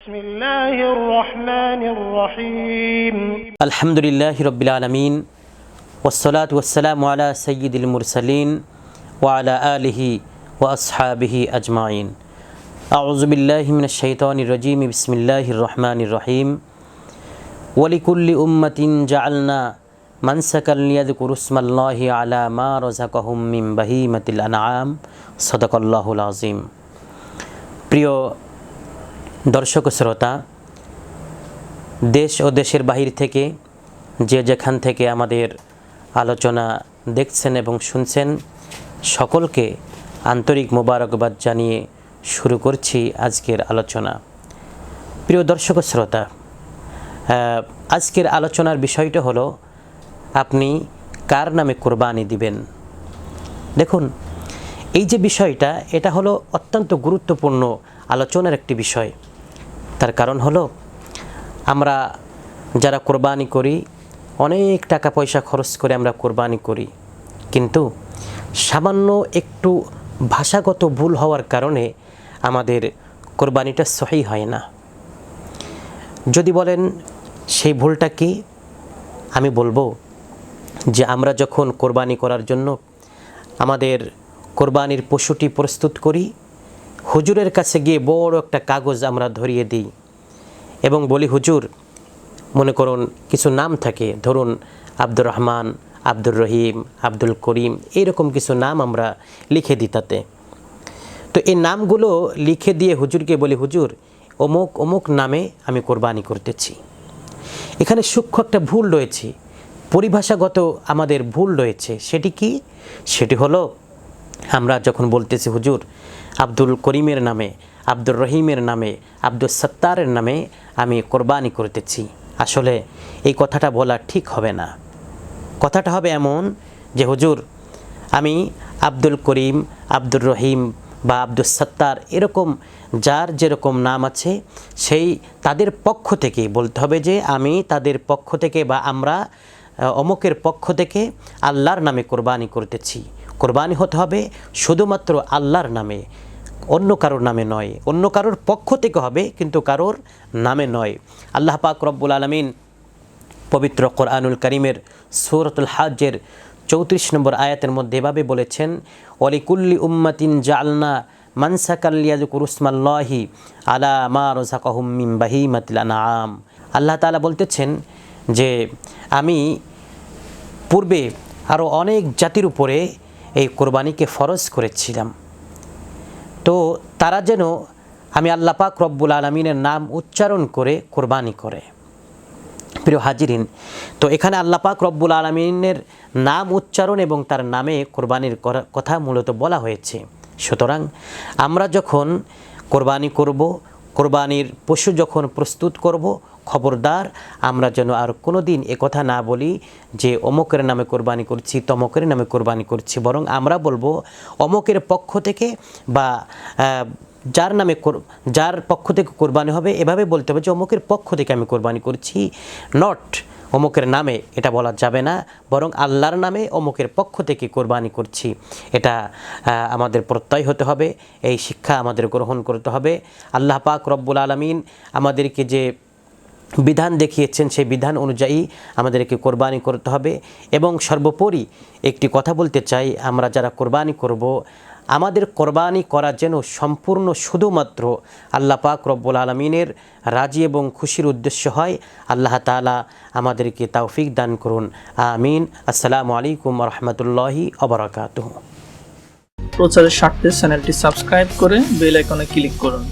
بسم الله الرحمن الرحيم الحمد لله رب العالمين والصلاة والسلام على سيد المرسلين وعلى آله وأصحابه أجمعين أعوذ بالله من الشيطان الرجيم بسم الله الرحمن الرحيم ولكل أمة جعلنا منسكا ليذكروا اسم الله على ما رزقهم من بهيمة الأنعام صدق الله العظيم প্রিয় দর্শক শ্রোতা, দেশ ও দেশের বাহির থেকে যে যেখান থেকে আমাদের আলোচনা দেখছেন এবং শুনছেন, সকলকে আন্তরিক মোবারকবাদ জানিয়ে শুরু করছি আজকের আলোচনা। প্রিয় দর্শক শ্রোতা, আজকের আলোচনার বিষয়টা হলো আপনি কার নামে কোরবানি দিবেন। দেখুন, এই যে বিষয়টা, এটা হলো অত্যন্ত গুরুত্বপূর্ণ আলোচনার একটি বিষয়। তার কারণ হলো, আমরা যারা কোরবানি করি, অনেক টাকা পয়সা খরচ করে আমরা কোরবানি করি, কিন্তু সামান্য একটু ভাষাগত ভুল হওয়ার কারণে আমাদের কোরবানিটা সহি হয় না। যদি বলেন সেই ভুলটা কি, আমি বলবো যে আমরা যখন কোরবানি করার জন্য আমাদের কোরবানির পশুটি প্রস্তুত করি, হুজুরের কাছে গিয়ে বড় একটা কাগজ আমরা ধরিয়ে দিই এবং বলি, হুজুর, মনে করুন কিছু নাম থাকে, ধরুন আব্দুর রহমান, আব্দুর রহিম, আব্দুল করিম, এইরকম কিছু নাম আমরা লিখে দিই তাতে। তো এই নামগুলো লিখে দিয়ে হুজুরকে বলি, হুজুর, অমুক অমুক নামে আমি কোরবানি করতেছি। এখানে সূক্ষ্ম একটা ভুল রয়েছে, পরিভাষাগত আমাদের ভুল রয়েছে। সেটি কি? সেটি হলো, আমরা যখন বলতেছি হুজুর আব্দুল করিমের নামে, আব্দুর রহিমের নামে, আব্দুল সত্তারের নামে আমি কোরবানি করতেছি, আসলে এই কথাটা বলা ঠিক হবে না। কথাটা হবে এমন যে, হুজুর, আমি আব্দুল করিম, আব্দুর রহিম বা আব্দুল সত্তার, এরকম যার যেরকম নাম আছে সেই তাদের পক্ষ থেকে বলতে হবে যে আমি তাদের পক্ষ থেকে বা আমরা অমুকের পক্ষ থেকে আল্লাহর নামে কোরবানি করতেছি। কোরবানি হতে হবে শুধুমাত্র আল্লাহর নামে, অন্য কারোর নামে নয়। অন্য কারোর পক্ষ থেকে হবে, কিন্তু কারোর নামে নয়। আল্লাহ পাক রব্বুল আলামিন পবিত্র কোরআনুল কারীমের সূরাতুল হজ্জের 34 নম্বর আয়াতের মধ্যে এভাবে বলেছেন, ওয়ালিকুল্লি উম্মাতিন জাআলনা মানসাকাল লিয়াযকুরু ইসমাল্লাহি আলা মা রাযাকাহুম মিন বাহিমাতিল আনআম। আল্লাহ তাআলা বলতেছেন যে আমি পূর্বে আরও অনেক জাতির উপরে এই কোরবানিকে ফরজ করেছিলাম, তো তারা যেন আমি আল্লাহ পাক রব্বুল আলামিনের নাম উচ্চারণ করে কোরবানি করে। প্রিয় হাজিরিন, তো এখানে আল্লাহ পাক রব্বুল আলামিনের নাম উচ্চারণ এবং তার নামে কোরবানির কথা মূলত বলা হয়েছে। সুতরাং আমরা যখন কোরবানি করব, কোরবানির পশু যখন প্রস্তুত করব, খবরদার আমরা যেন আর কোনো দিন একথা না বলি যে অমুকের নামে কোরবানি করছি, তমকের নামে কোরবানি করছি, বরং আমরা বলবো অমুকের পক্ষ থেকে বা যার পক্ষ থেকে কোরবানি হবে, এভাবে বলতে হবে যে অমুকের পক্ষ থেকে আমি কোরবানি করছি, নট অমুকের নামে। এটা বলা যাবে না, বরং আল্লাহর নামে অমুকের পক্ষ থেকে কোরবানি করছি, এটা আমাদের প্রত্যয় হতে হবে। এই শিক্ষা আমাদের গ্রহণ করতে হবে। আল্লাহ পাক রব্বুল আলামিন আমাদেরকে যে বিধান দেখিয়েছেন, সেই বিধান অনুযায়ী আমাদেরকে কোরবানি করতে হবে। এবং সর্বোপরি একটি কথা বলতে চাই, আমরা যারা কোরবানি করব, আমাদের কোরবানি করা যেন সম্পূর্ণ শুধুমাত্র আল্লাহ পাক রব্বুল আলামিনের রাজি এবং খুশির উদ্দেশ্য হয়। আল্লাহ তাআলা আমাদেরকে তৌফিক দান করুন, আমিন। আসসালামু আলাইকুম ওয়া রাহমাতুল্লাহি ওয়া বারাকাতুহু। প্রচারের স্বার্থে চ্যানেলটি সাবস্ক্রাইব করে বেল আইকনে ক্লিক করুন।